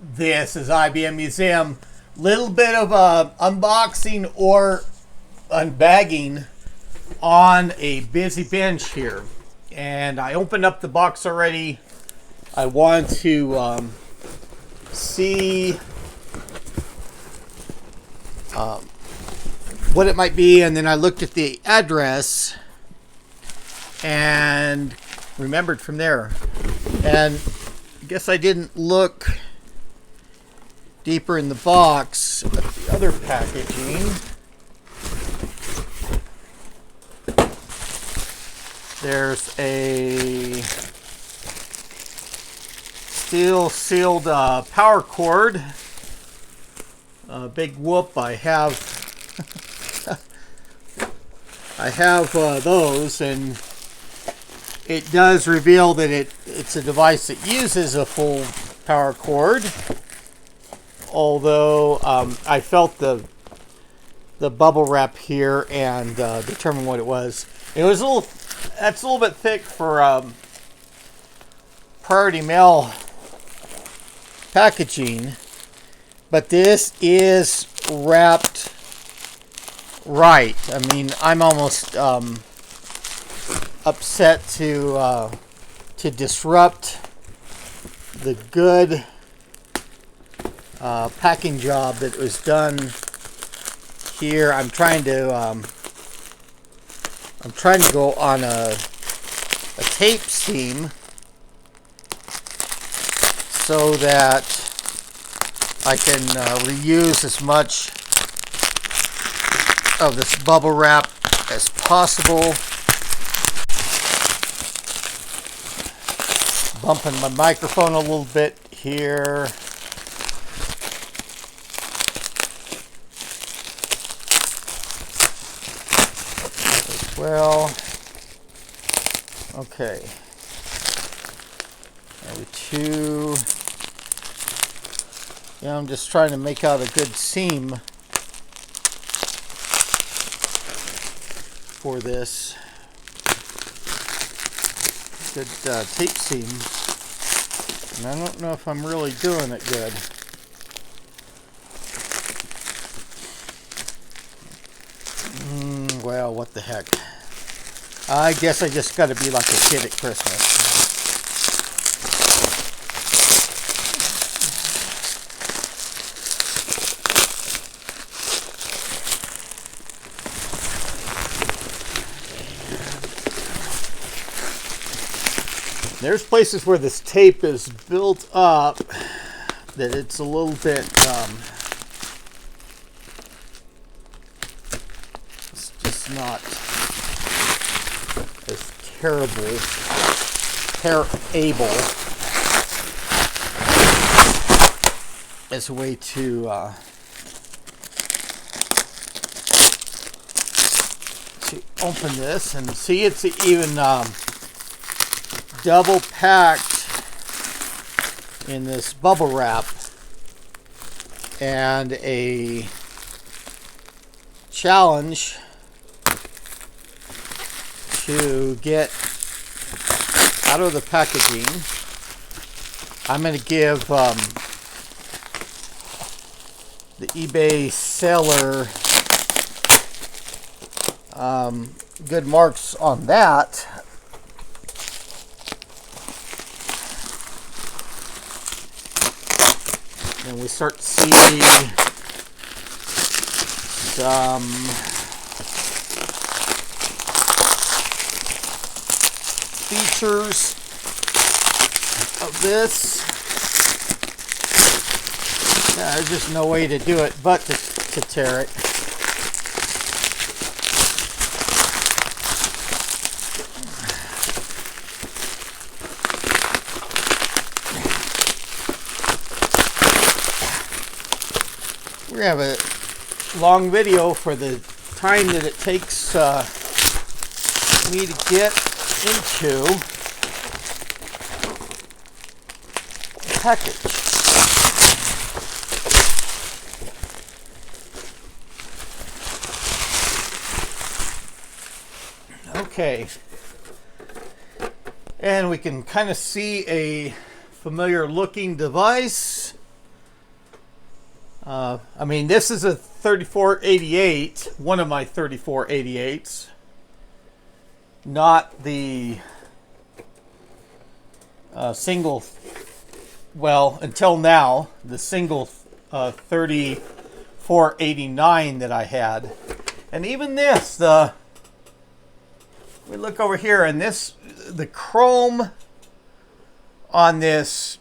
This is IBM Museum. Little bit of unboxing or unbagging on a busy bench here. And I opened up the box already. I want to see what it might be, and then I looked at the address and remembered from there. And I guess I didn't look deeper in the box at the other packaging. There's a steel sealed power cord. Big whoop. I have those, and it does reveal that it's a device that uses a full power cord. Although I felt the bubble wrap here and determined what it was. It was that's a little bit thick for Priority Mail packaging, but this is wrapped right. I mean, I'm almost upset to disrupt the good packing job that was done here. I'm trying to go on a tape seam so that I can reuse as much of this bubble wrap as possible. Bumping my microphone a little bit here. As well. Okay. Maybe two. Yeah, I'm just trying to make out a good seam for this. Good tape seam. And I don't know if I'm really doing it good. Well, what the heck. I guess I just got to be like a kid at Christmas. There's places where this tape is built up that it's a little bit it's just not as terrible as a way to open this and see. It's even double packed in this bubble wrap, and a challenge to get out of the packaging. I'm going to give the eBay seller good marks on that. And we start to see some features of this. Yeah, there's just no way to do it but to tear it. We have a long video for the time that it takes me to get into the package. Okay, and we can kind of see a familiar looking device. I mean, this is a 3488, one of my 3488s, not the single, well, until now, the single 3489 that I had. And even this, we look over here, and this, the chrome on this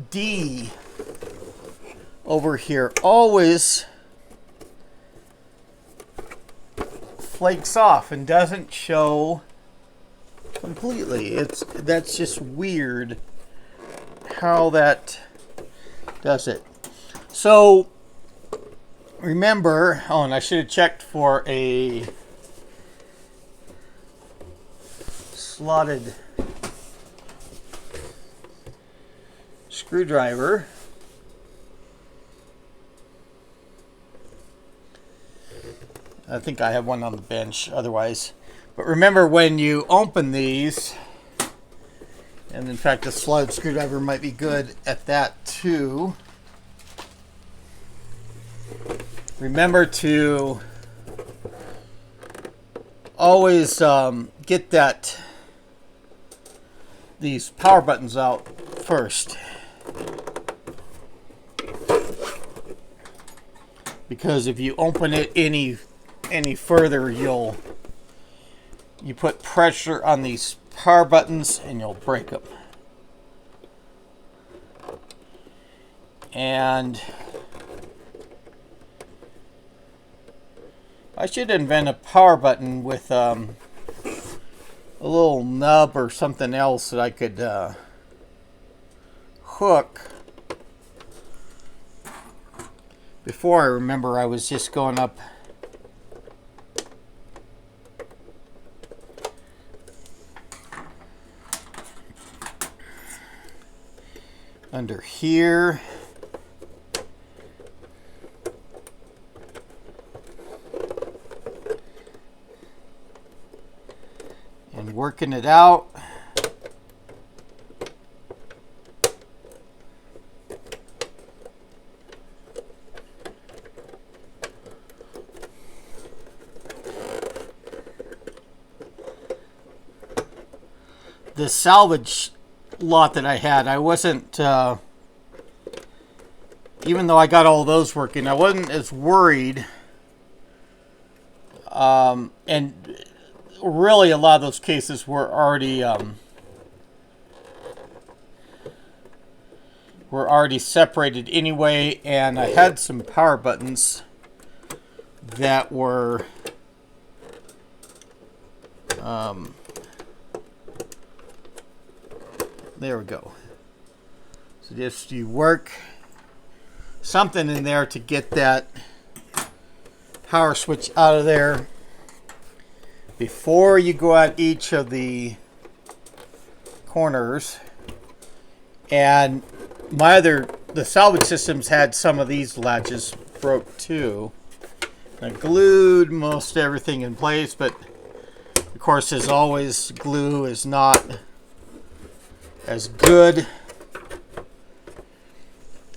D over here always flakes off and doesn't show completely. That's just weird how that does it. So remember, oh, and I should have checked for a slotted screwdriver. I think I have one on the bench otherwise. But remember, when you open these, and in fact, a slotted screwdriver might be good at that too. Remember to always get these power buttons out first, because if you open it any further, you put pressure on these power buttons and you'll break them. And I should invent a power button with a little nub or something else that I could hook. Before, I remember I was just going up under here. And working it out. The salvage lot that I had, I wasn't, even though I got all those working, I wasn't as worried. And really, a lot of those cases were already separated anyway, and I had some power buttons that were there we go. So just you work something in there to get that power switch out of there before you go at each of the corners. And the salvage systems had some of these latches broke too. I glued most everything in place, but of course, as always, glue is not as good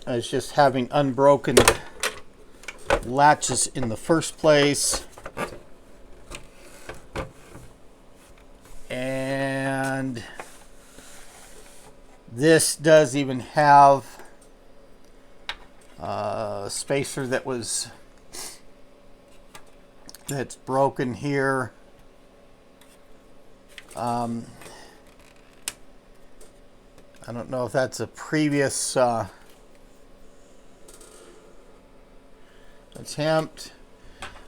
as just having unbroken latches in the first place. And this does even have a spacer that's broken here. I don't know if that's a previous attempt.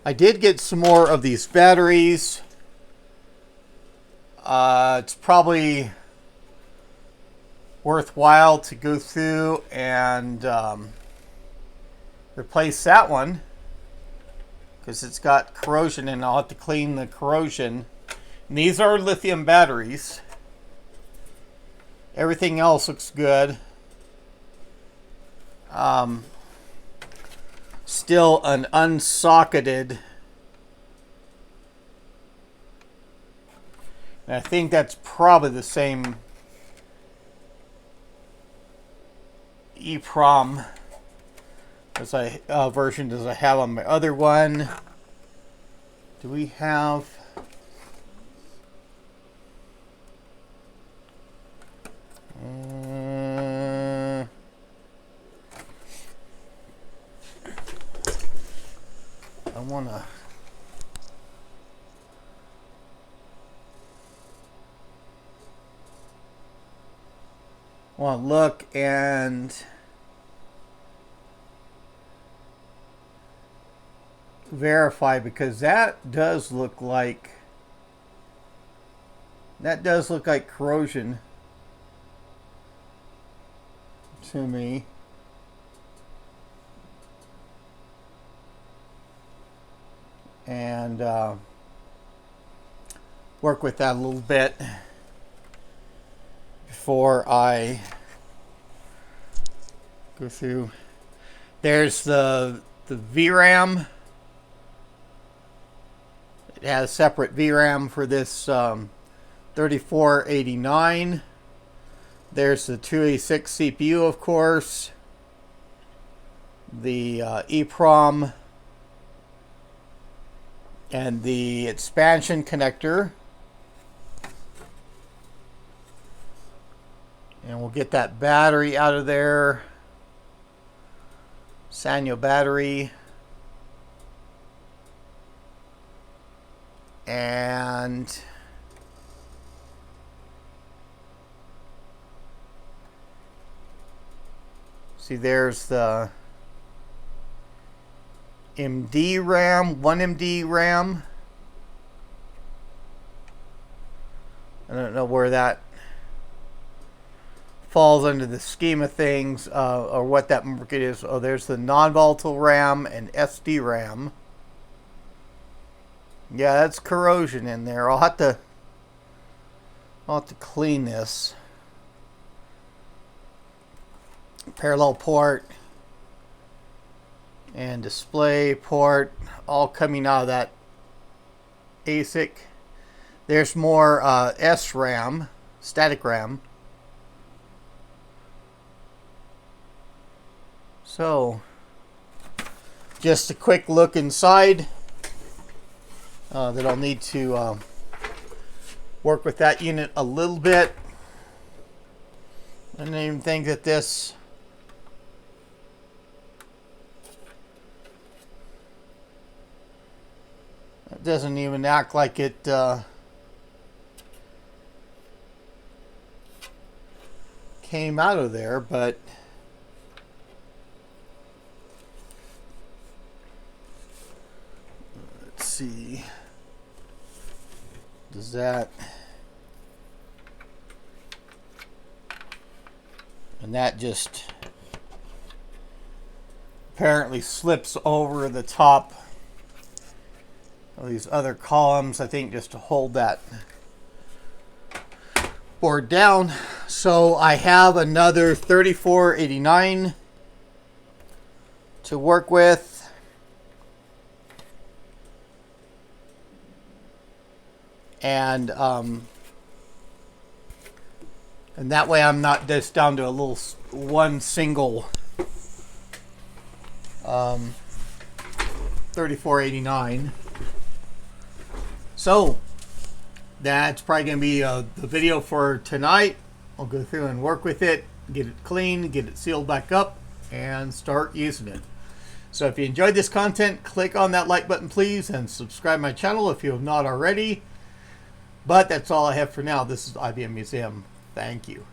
I did get some more of these batteries. It's probably worthwhile to go through and replace that one, because it's got corrosion and I'll have to clean the corrosion. And these are lithium batteries. Everything else looks good. Still an unsocketed. And I think that's probably the same EEPROM version does I have on my other one? Do we have... I want to... look and verify, because that does look like corrosion to me. And work with that a little bit before I go through. There's the VRAM. It has separate VRAM for this 3489. There's the 286 CPU, of course. The EEPROM and the expansion connector. And we'll get that battery out of there. Sanyo battery. And see, there's the MD RAM, 1 MD RAM. I don't know where that falls under the scheme of things, or what that market is. Oh, there's the non-volatile RAM and SD RAM. Yeah, that's corrosion in there. I'll have to clean this. Parallel port and display port, all coming out of that ASIC. There's more SRAM, static RAM. So, just a quick look inside. That I'll need to work with that unit a little bit. I didn't even think that this doesn't even act like it came out of there, but let's see. Does that... And that just apparently slips over the top of these other columns, I think, just to hold that board down. So I have another 3489 to work with. And that way I'm not just down to a little one single 3489. So that's probably going to be the video for tonight. I'll go through and work with it, get it clean, get it sealed back up, and start using it. So if you enjoyed this content, click on that like button, please, and subscribe my channel if you have not already. But that's all I have for now. This is IBM Museum. Thank you.